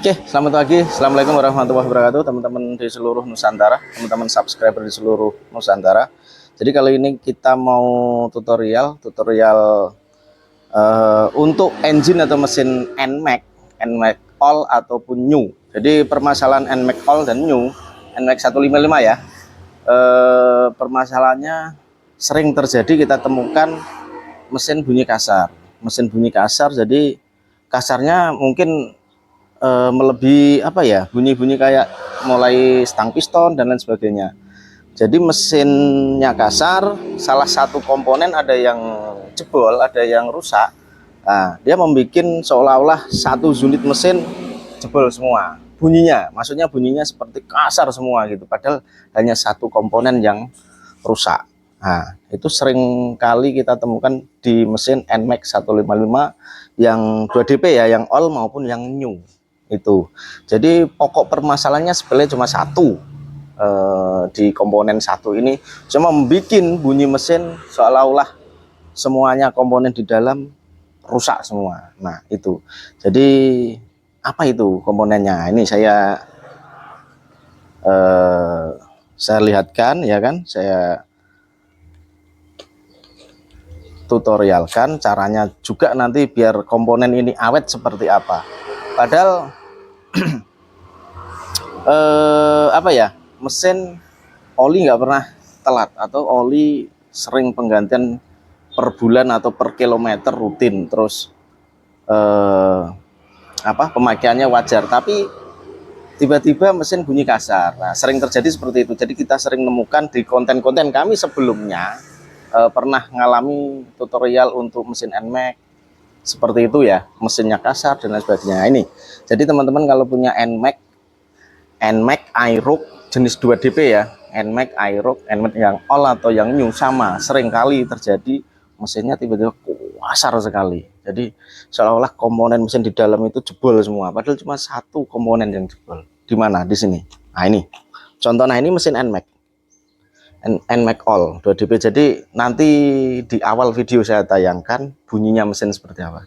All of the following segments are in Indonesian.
Oke, selamat pagi. Assalamualaikum warahmatullahi wabarakatuh, teman-teman di seluruh Nusantara, teman-teman subscriber di seluruh Nusantara. Jadi kali ini kita mau tutorial untuk engine atau mesin NMAX all ataupun new. Jadi permasalahan NMAX all dan new, NMAX 155 ya. Permasalahannya sering terjadi, kita temukan mesin bunyi kasar. Jadi kasarnya mungkin melebihi bunyi-bunyi kayak mulai stang piston dan lain sebagainya. Jadi mesinnya kasar, salah satu komponen ada yang jebol, ada yang rusak. Nah, dia membuat seolah-olah satu unit mesin jebol semua bunyinya, maksudnya bunyinya seperti kasar semua gitu, padahal hanya satu komponen yang rusak. Nah, itu sering kali kita temukan di mesin NMAX 155 yang 2DP ya, yang all maupun yang new itu. Jadi pokok permasalahannya sebenarnya cuma satu, di komponen satu ini cuma membuat bunyi mesin seolah-olah semuanya komponen di dalam rusak semua. Nah itu, jadi apa itu komponennya, ini saya lihatkan ya kan, saya tutorialkan caranya juga nanti biar komponen ini awet seperti apa. Padahal mesin oli nggak pernah telat, atau oli sering penggantian per bulan atau per kilometer rutin, terus pemakaiannya wajar, tapi tiba-tiba mesin bunyi kasar. Nah, sering terjadi seperti itu. Jadi kita sering menemukan di konten-konten kami sebelumnya, pernah mengalami tutorial untuk mesin NMAX seperti itu ya, mesinnya kasar dan lain sebagainya. Nah, ini jadi teman-teman kalau punya NMAX Aerox jenis 2DP ya, NMAX Aerox, NMAX yang all atau yang new, sama sering kali terjadi mesinnya tiba-tiba kasar sekali. Jadi seolah-olah komponen mesin di dalam itu jebol semua, padahal cuma satu komponen yang jebol. Di mana? Di sini. Nah ini contohnya, ini mesin NMAX all 2DP. Jadi nanti di awal video saya tayangkan bunyinya mesin seperti apa.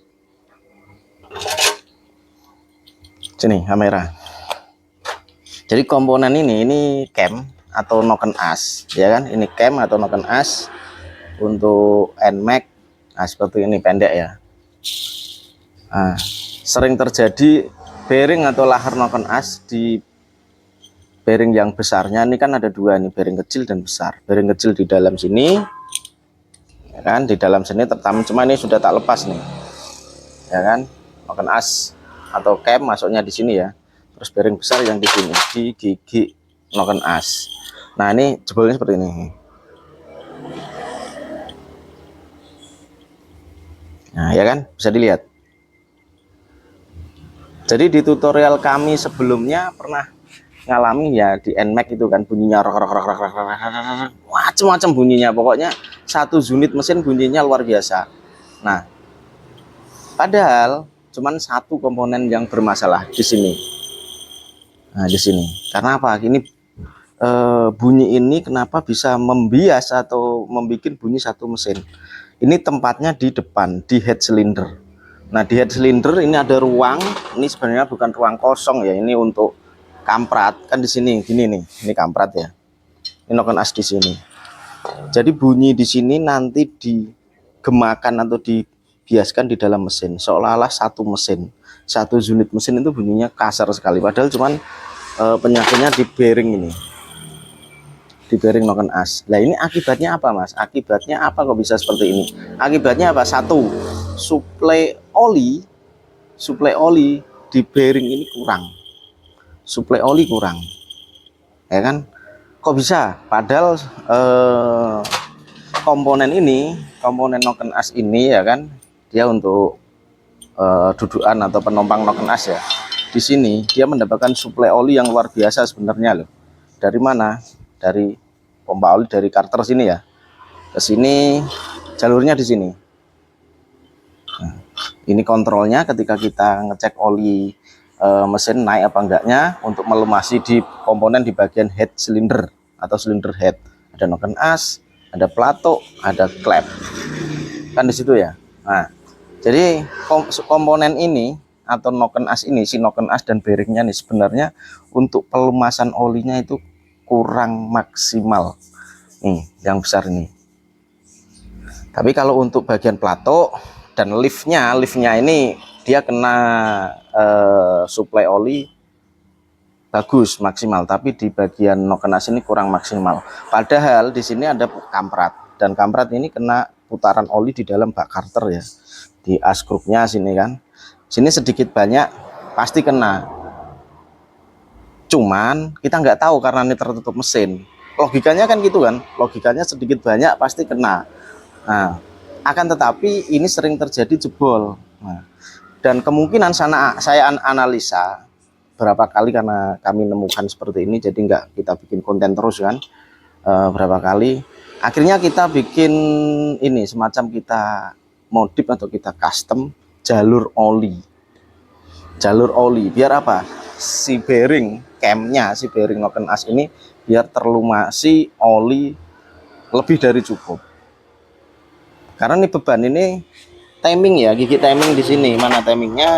Sini kamera. Jadi komponen ini cam atau noken as ya kan, ini cam atau noken as untuk NMAX. Nah seperti ini, pendek ya. Nah, sering terjadi bearing atau lahar noken as di bearing yang besarnya. Ini kan ada dua nih, bearing kecil dan besar. Bearing kecil di dalam sini ya kan, di dalam sini tertam, cuma ini sudah tak lepas nih ya kan, noken as atau cam masuknya di sini ya. Terus bearing besar yang di sini, di gigi noken as. Nah ini jebolnya seperti ini. Nah ya kan, bisa dilihat. Jadi di tutorial kami sebelumnya pernah ngalami ya di NMAX itu kan, bunyinya macam-macam bunyinya, pokoknya satu unit mesin bunyinya luar biasa. Nah padahal cuman satu komponen yang bermasalah di sini. Nah di sini karena apa, ini bunyi ini kenapa bisa membias atau membuat bunyi satu mesin. Ini tempatnya di depan, di head cylinder. Nah di head cylinder ini ada ruang, ini sebenarnya bukan ruang kosong ya, ini untuk kamprat kan di sini gini nih, ini kamprat ya, ini noken as di sini. Jadi bunyi di sini nanti digemakan atau dibiaskan di dalam mesin seolah-olah satu mesin, satu unit mesin itu bunyinya kasar sekali, padahal cuman penyakitnya di bearing ini, di bearing noken as. Nah ini akibatnya apa mas? Akibatnya apa kok bisa seperti ini? Akibatnya apa? Satu, suplai oli di bearing ini kurang, suplai oli kurang ya kan. Kok bisa? Padahal komponen ini, komponen noken as ini ya kan, dia untuk dudukan atau penumpang noken as ya. Di sini dia mendapatkan suplai oli yang luar biasa sebenarnya loh. Dari mana? Dari pompa oli, dari karter sini ya. Ke sini jalurnya di sini. Nah, ini kontrolnya ketika kita ngecek oli mesin naik apa enggaknya, untuk melumasi di komponen di bagian head cylinder atau cylinder head. Ada noken as, ada plato, ada klep. Kan di situ ya. Nah, jadi komponen ini atau noken as ini, si noken as dan bearingnya nih sebenarnya untuk pelumasan olinya itu kurang maksimal. Nih, yang besar ini. Tapi kalau untuk bagian plato dan liftnya ini dia kena suplai oli bagus maksimal, tapi di bagian noken as ini kurang maksimal. Padahal di sini ada kamprat dan kamprat ini kena putaran oli di dalam bak karter ya, di as grupnya sini kan. Sini sedikit banyak pasti kena. Cuman kita nggak tahu karena ini tertutup mesin. Logikanya kan gitu kan, logikanya sedikit banyak pasti kena. Nah, akan tetapi ini sering terjadi jebol. Nah, dan kemungkinan saya analisa berapa kali karena kami nemukan seperti ini, jadi nggak kita bikin konten terus kan, berapa kali akhirnya kita bikin ini semacam kita modif atau kita custom jalur oli biar apa, si bearing camnya, si bearing noken as ini biar terlumasi oli lebih dari cukup. Karena ini beban ini timing ya, gigi timing di sini. Mana timingnya?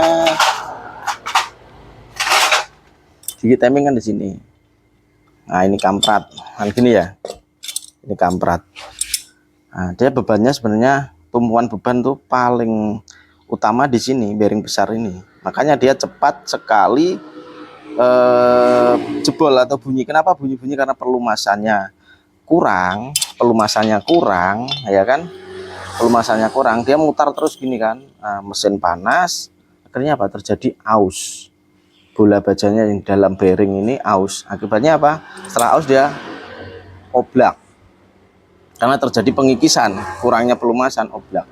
Gigi timing kan di sini. Nah, ini kamprat. Kan gini ya. Ini kamprat. Nah, dia bebannya sebenarnya tumpuan beban tuh paling utama di sini, bearing besar ini. Makanya dia cepat sekali jebol atau bunyi. Kenapa bunyi-bunyi? Karena pelumasannya kurang, ya kan? Pelumasannya kurang, dia mutar terus gini kan. Nah, mesin panas, akhirnya apa? Terjadi aus. Bola bajanya yang dalam bearing ini aus. Akibatnya apa? Setelah aus dia oblak. Karena terjadi pengikisan, kurangnya pelumasan, oblak.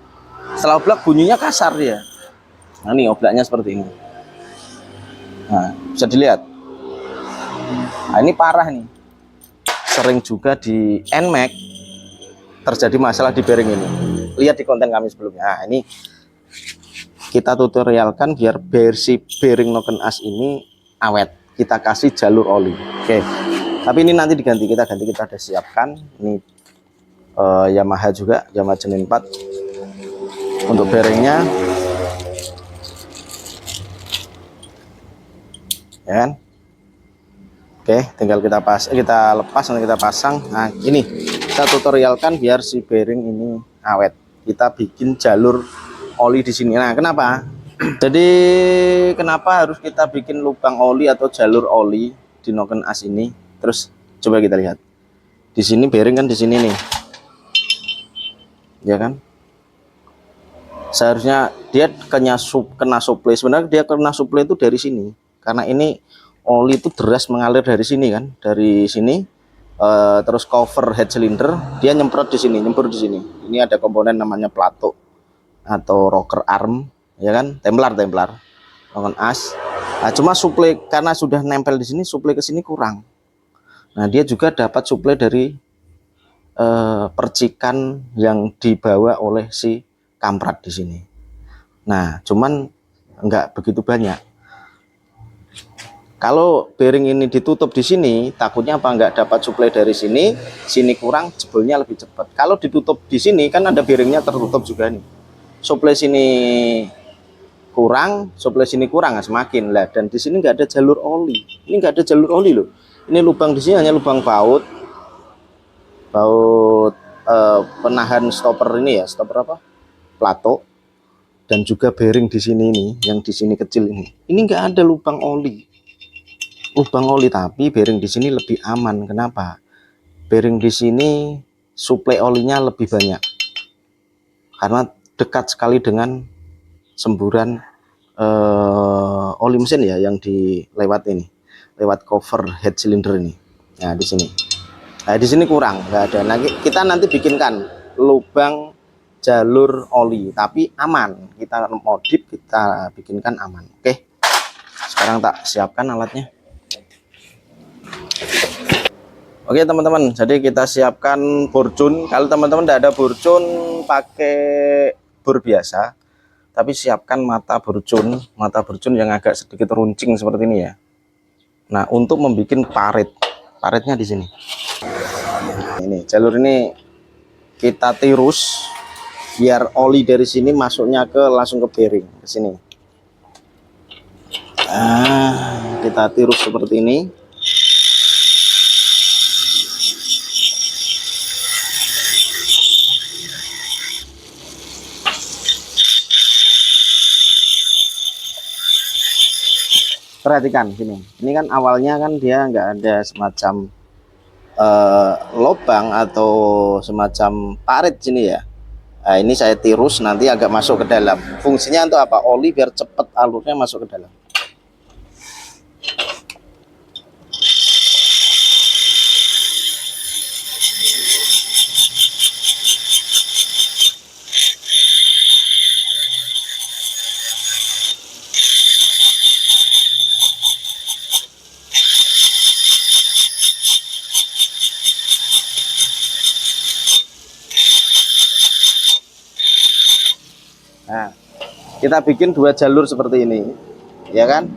Setelah oblak bunyinya kasar dia. Nah, ini oblaknya seperti ini. Nah, bisa dilihat. Nah, ini parah nih. Sering juga di NMAX terjadi masalah di bearing ini. Lihat di konten kami sebelumnya. Nah, ini kita tutorialkan biar versi bearing noken as ini awet. Kita kasih jalur oli. Oke. Tapi ini nanti diganti, kita udah siapkan. Ini Yamaha juga, Yamaha Genin 4 untuk bearingnya. Ya kan? Oke, tinggal kita lepas nanti kita pasang. Nah, ini kita tutorialkan biar si bearing ini awet. Kita bikin jalur oli di sini. Nah, kenapa? Jadi kenapa harus kita bikin lubang oli atau jalur oli di noken as ini? Terus coba kita lihat. Di sini bearing kan di sini nih. Ya kan? Seharusnya dia kena suplai. Sebenarnya dia kena suplai itu dari sini. Karena ini oli itu deras mengalir dari sini kan, dari sini terus cover head cylinder dia nyemprot di sini, nyempur di sini. Ini ada komponen namanya plato atau rocker arm, ya kan, templar noken as. Nah, cuma suplai karena sudah nempel di sini, suplai ke sini kurang. Nah, dia juga dapat suplai dari percikan yang dibawa oleh si kamprat di sini. Nah, cuman enggak begitu banyak. Kalau bearing ini ditutup di sini, takutnya apa, nggak dapat suplai dari sini, sini kurang, jebolnya lebih cepat. Kalau ditutup di sini kan ada bearingnya tertutup juga nih. Suplai sini kurang, nah, semakin lah. Dan di sini nggak ada jalur oli. Ini nggak ada jalur oli loh. Ini lubang di sini hanya lubang baut penahan stopper ini ya, stopper apa? Plato. Dan juga bearing di sini nih, yang di sini kecil ini. Ini nggak ada lubang oli. Tapi bearing di sini lebih aman. Kenapa? Bearing di sini suplai olinya lebih banyak karena dekat sekali dengan semburan oli mesin ya, yang lewat cover head cylinder ini. Nah, di sini. Nah, di sini kurang, nggak ada. Nah, kita nanti bikinkan lubang jalur oli tapi aman. Kita modif, kita bikinkan aman. Oke. Sekarang tak siapkan alatnya. Oke teman-teman, jadi kita siapkan burcun. Kalau teman-teman tidak ada burcun, pakai bor biasa, tapi siapkan mata burcun yang agak sedikit runcing seperti ini ya. Nah, untuk membuat paretnya di sini. Ini jalur ini kita tirus biar oli dari sini masuknya langsung ke bearing ke sini. Kita tirus seperti ini. Perhatikan sini, ini kan awalnya kan dia nggak ada semacam lubang atau semacam parit sini ya. Nah, ini saya tirus nanti agak masuk ke dalam. Fungsinya untuk apa? Oli biar cepat alurnya masuk ke dalam. Nah, kita bikin 2 jalur seperti ini, ya kan?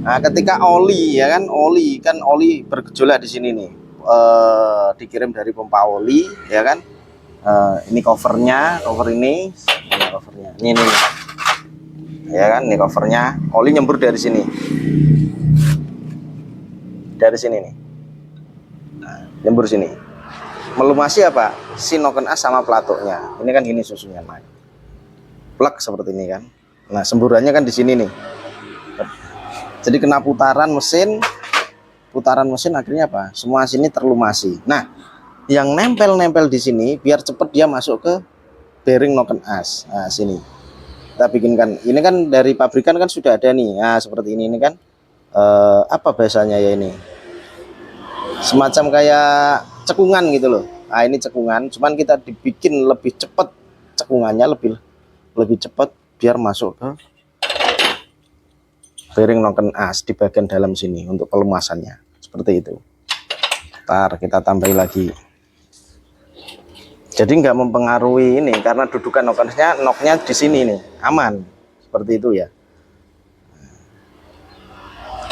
Nah, ketika oli, ya kan, oli bergejolak di sini nih, dikirim dari pompa oli, ya kan? Ini covernya, cover ini covernya, ini, ya kan? Ini covernya, oli nyembur dari sini, nih, nah, nyembur sini, melumasi apa? Si noken as sama pelatuknya. Ini kan gini susunya, naik. Plug seperti ini kan. Nah, semburannya kan di sini nih. Jadi kena putaran mesin akhirnya apa? Semua sini terlumasi. Nah, yang nempel-nempel di sini biar cepat dia masuk ke bearing noken as. Nah, sini. Kita bikinkan. Ini kan dari pabrikan kan sudah ada nih. Nah, seperti ini kan apa bahasanya ya ini? Semacam kayak cekungan gitu loh. Nah, ini cekungan, cuman kita dibikin lebih cepat cekungannya, lebih cepat biar masuk ke bearing noken as di bagian dalam sini untuk pelumasannya seperti itu. Ntar kita tambahin lagi, jadi nggak mempengaruhi ini karena dudukan noknya di sini nih, aman seperti itu ya.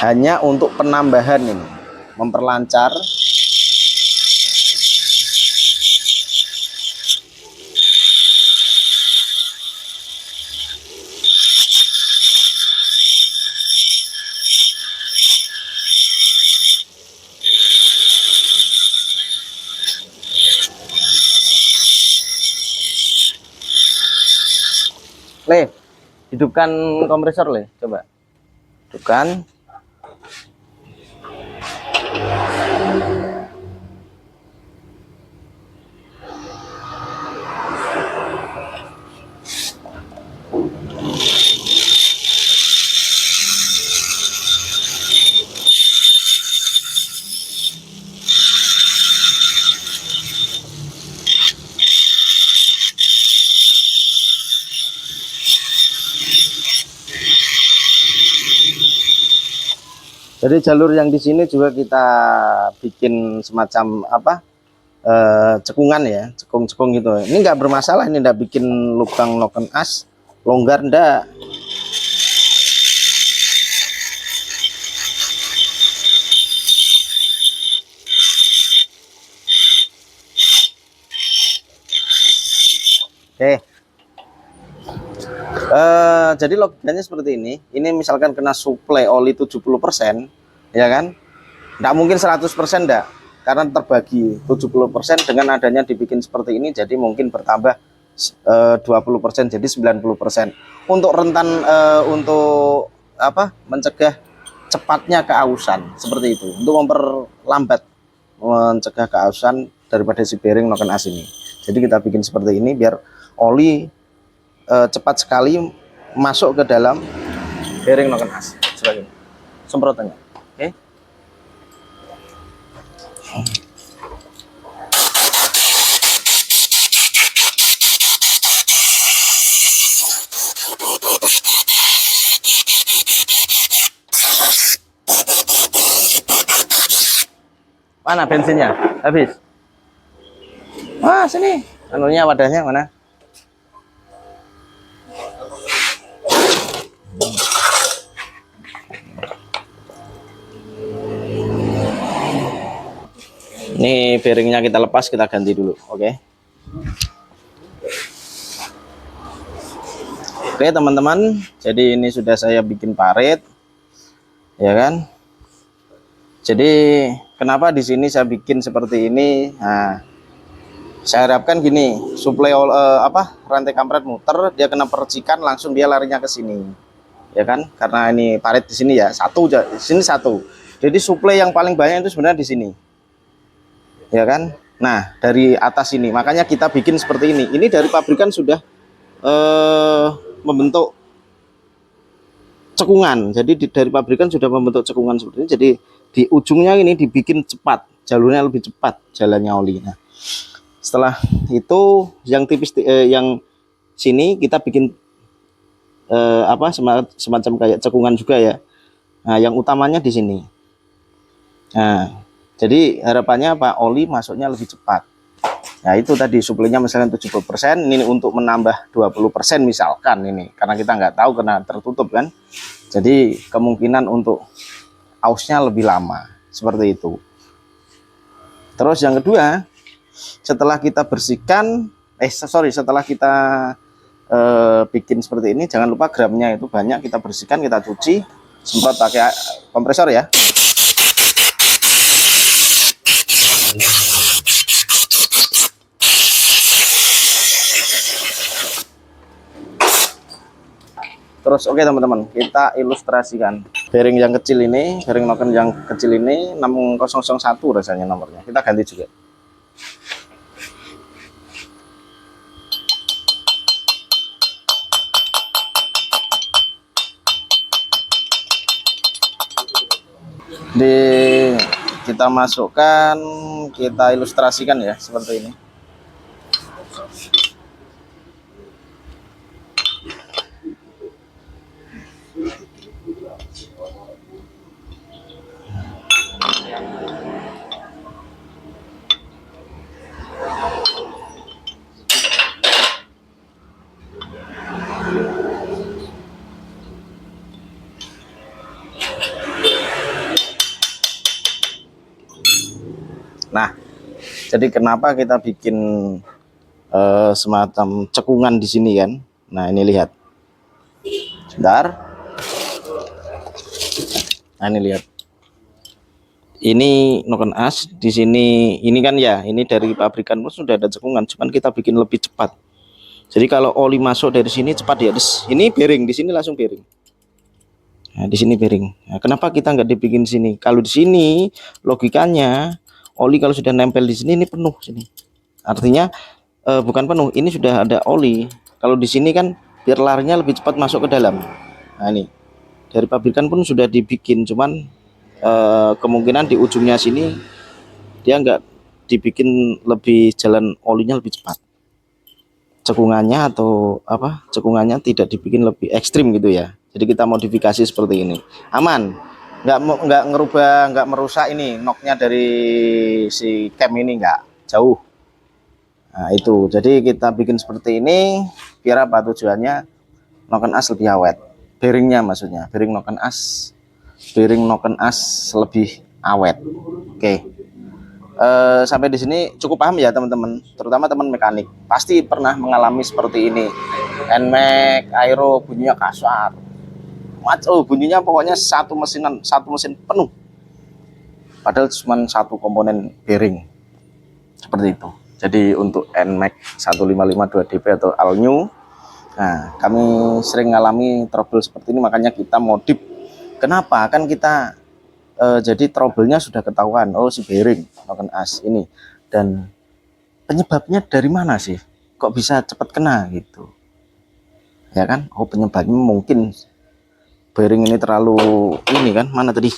Hanya untuk penambahan ini, memperlancar. Le, hidupkan kompresor Le, coba hidupkan. Jadi jalur yang di sini juga kita bikin semacam apa, cekungan ya, cekung gitu. Ini nggak bermasalah, ini nggak bikin lubang noken as longgar ndak. Oke. Jadi logikanya seperti ini. Ini misalkan kena suplai oli 70%, ya kan? Nggak mungkin 100% enggak, karena terbagi 70%. Dengan adanya dibikin seperti ini, jadi mungkin bertambah 20%, jadi 90%. Untuk rentan untuk apa? Mencegah cepatnya keausan seperti itu. Untuk memperlambat mencegah keausan daripada si bearing noken as ini. Jadi kita bikin seperti ini biar oli cepat sekali masuk ke dalam bearing noken as sebagai semprotannya. Oke. Mana bensinnya? Habis. Wah, sini. Anunya, wadahnya mana? Ini bearingnya kita lepas, kita ganti dulu. Oke. Oke teman-teman, jadi ini sudah saya bikin parit. ya kan. Jadi kenapa di sini saya bikin seperti ini? Nah, saya harapkan gini, suplai rantai kampret muter, dia kena percikan langsung dia larinya ke sini, ya kan? Karena ini parit di sini ya satu, di sini satu. Jadi suplai yang paling banyak itu sebenarnya di sini, ya kan? Nah dari atas ini, makanya kita bikin seperti ini. Ini dari pabrikan sudah membentuk cekungan. Jadi dari pabrikan sudah membentuk cekungan seperti ini. Jadi di ujungnya ini dibikin cepat, jalurnya lebih cepat jalannya oli. Nah, setelah itu yang tipis yang sini kita bikin semacam kayak cekungan juga ya. Nah, yang utamanya di sini. Nah, jadi harapannya Pak oli masuknya lebih cepat. Nah, itu tadi suplainya misalnya 70%, ini untuk menambah 20% misalkan ini. Karena kita nggak tahu karena tertutup kan. Jadi kemungkinan untuk ausnya lebih lama seperti itu. Terus yang kedua, setelah kita bersihkan setelah kita bikin seperti ini, jangan lupa gramnya itu banyak, kita bersihkan, kita cuci, semprot pakai kompresor ya. Terus oke teman-teman, kita ilustrasikan bearing yang kecil ini, bearing noken yang kecil ini 6001 rasanya nomornya, kita ganti juga. Kita masukkan, kita ilustrasikan ya seperti ini. Nah, jadi kenapa kita bikin semacam cekungan di sini kan? Nah, ini lihat. Sebentar. Nah, ini lihat. Ini noken as di sini. Ini kan ya, ini dari pabrikan pun sudah ada cekungan, cuman kita bikin lebih cepat. Jadi kalau oli masuk dari sini cepat ya. Ini bearing, di sini langsung bearing. Nah, di sini bearing. Nah, kenapa kita nggak dibikin sini? Kalau di sini logikanya oli kalau sudah nempel di sini ini penuh sini. Artinya bukan penuh, ini sudah ada oli. Kalau di sini kan biar larinya lebih cepat masuk ke dalam. Nah, ini dari pabrikan pun sudah dibikin, cuman kemungkinan di ujungnya sini dia nggak dibikin lebih jalan olinya lebih cepat. Cekungannya atau cekungannya tidak dibikin lebih ekstrim gitu ya. Jadi kita modifikasi seperti ini, aman, nggak ngerubah, nggak merusak ini noknya dari si cam ini, nggak jauh. Nah itu, jadi kita bikin seperti ini biar apa tujuannya? Noken as lebih awet, bearingnya maksudnya, bearing noken as lebih awet. Oke. Sampai di sini cukup paham ya teman-teman, terutama teman mekanik pasti pernah mengalami seperti ini. Nmax aero bunyinya kasar, bunyinya pokoknya satu mesin penuh, padahal cuma satu komponen bearing seperti itu. Jadi untuk Nmax 1552 DP atau all new, nah kami sering mengalami trouble seperti ini, makanya kita modif. Kenapa? Kan kita jadi trouble-nya sudah ketahuan, oh si bearing noken as ini, dan penyebabnya dari mana sih kok bisa cepat kena gitu ya kan. Oh penyebabnya mungkin bearing ini terlalu ini kan, mana tadi.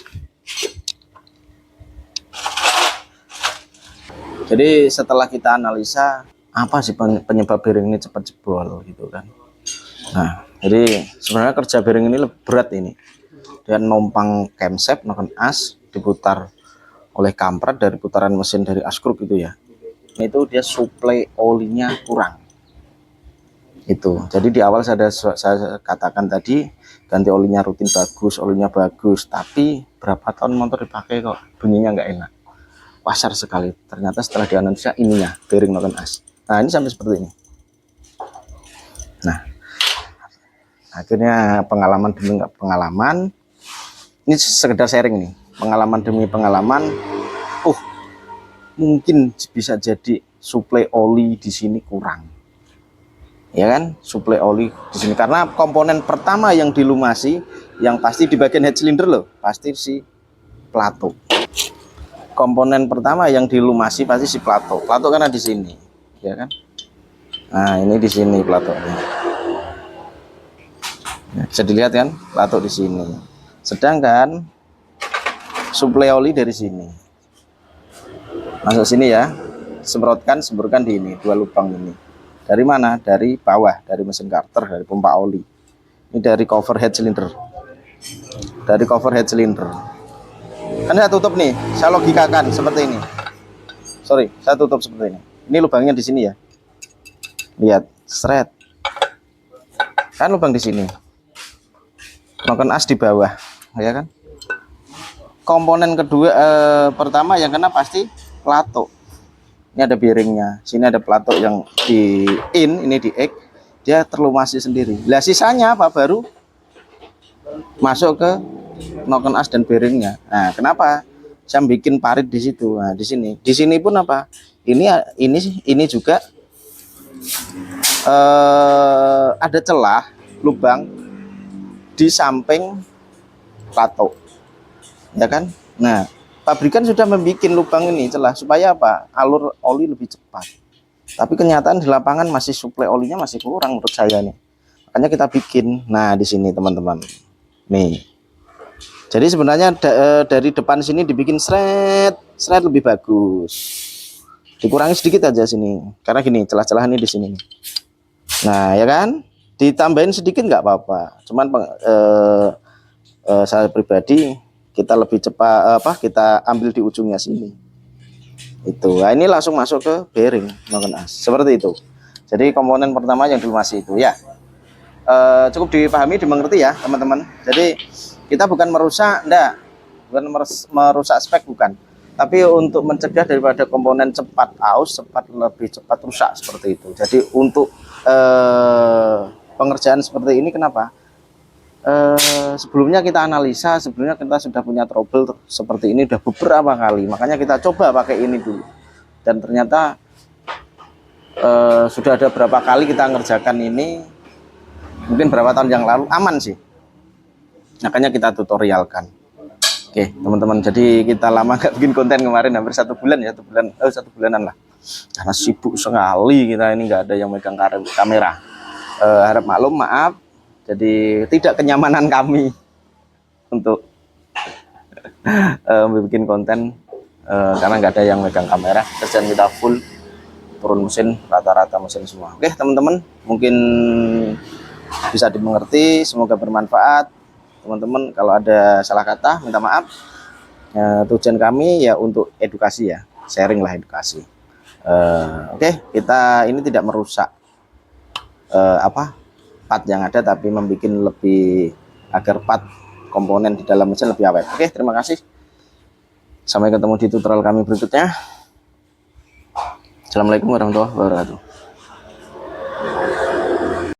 Jadi setelah kita analisa apa sih penyebab bearing ini cepat jebol gitu kan. Nah jadi sebenarnya kerja bearing ini lebih berat ini, dan numpang camshaft noken as diputar oleh kampret dari putaran mesin dari askruk itu ya, itu dia suplai olinya kurang itu. Jadi di awal saya katakan tadi, ganti olinya rutin bagus, olinya bagus, tapi berapa tahun motor dipakai kok bunyinya nggak enak, kasar sekali. Ternyata setelah dianalisa ininya bearing noken as. Nah ini sampai seperti ini. Nah akhirnya pengalaman demi nggak pengalaman, Ini sekedar sharing nih, pengalaman demi pengalaman. Mungkin bisa jadi suplai oli di sini kurang, ya kan? Suplai oli di sini karena komponen pertama yang dilumasi, yang pasti di bagian head cylinder loh, pasti si plato. Komponen pertama yang dilumasi pasti si plato. Plato karena di sini, ya kan? Nah, ini di sini platonya. Bisa dilihat kan, plato di sini. Sedangkan suplai oli dari sini. Masuk sini ya, semburkan di ini, 2 lubang ini. Dari mana? Dari bawah, dari mesin Carter, dari pompa oli. Ini dari cover head cylinder. Dari cover head cylinder. Kan saya tutup nih, saya logikakan seperti ini. Sorry, saya tutup seperti ini. Ini lubangnya di sini ya. Lihat, seret. Kan lubang di sini. Noken as di bawah, ya kan? Komponen kedua, pertama yang kena pasti plato. Ini ada bearingnya, sini ada plato yang di in, ini di X, dia terlumasi sendiri. Lah sisanya apa? Baru masuk ke noken as dan bearingnya. Nah, kenapa saya bikin parit di situ? Nah, di sini pun apa? Ini juga ada celah lubang di samping plato, ya kan? Nah, pabrikan sudah membuat lubang ini celah supaya apa? Alur oli lebih cepat. Tapi kenyataan di lapangan masih suplai olinya masih kurang menurut saya nih. Makanya kita bikin. Nah, di sini teman-teman. Nih. Jadi sebenarnya dari depan sini dibikin seret lebih bagus. Dikurangi sedikit aja sini. Karena gini, celah-celah ini di sini. Nah, ya kan? Ditambahin sedikit nggak apa-apa. Cuman saya pribadi kita lebih cepat kita ambil di ujungnya sini itu. Nah, ini langsung masuk ke bearing noken as seperti itu. Jadi komponen pertama yang dilumasi itu ya, cukup dipahami, dimengerti ya teman-teman. Jadi kita bukan merusak, bukan merusak spek, bukan, tapi untuk mencegah daripada komponen cepat aus, lebih cepat rusak seperti itu. Jadi untuk pengerjaan seperti ini kenapa? Sebelumnya kita analisa, sebelumnya kita sudah punya trouble seperti ini udah beberapa kali, makanya kita coba pakai ini dulu, dan ternyata sudah ada berapa kali kita ngerjakan ini, mungkin berapa tahun yang lalu, aman sih, makanya kita tutorialkan. Oke teman-teman, jadi kita lama nggak bikin konten kemarin, hampir 1 bulan ya, 1 bulanan lah, karena sibuk sekali kita ini, nggak ada yang megang kamera. Harap maklum, maaf. Jadi tidak kenyamanan kami untuk bikin konten karena nggak ada yang megang kamera. Kerjaan kita full turun mesin, rata-rata mesin semua. Oke teman-teman, mungkin bisa dimengerti, semoga bermanfaat. Teman-teman kalau ada salah kata minta maaf. Tujuan kami ya untuk edukasi ya, sharing lah, edukasi. Oke, kita ini tidak merusak part yang ada, tapi membuat lebih agar part komponen di dalam mesin lebih awet. Oke, terima kasih. Sampai ketemu di tutorial kami berikutnya. Assalamualaikum warahmatullahi wabarakatuh.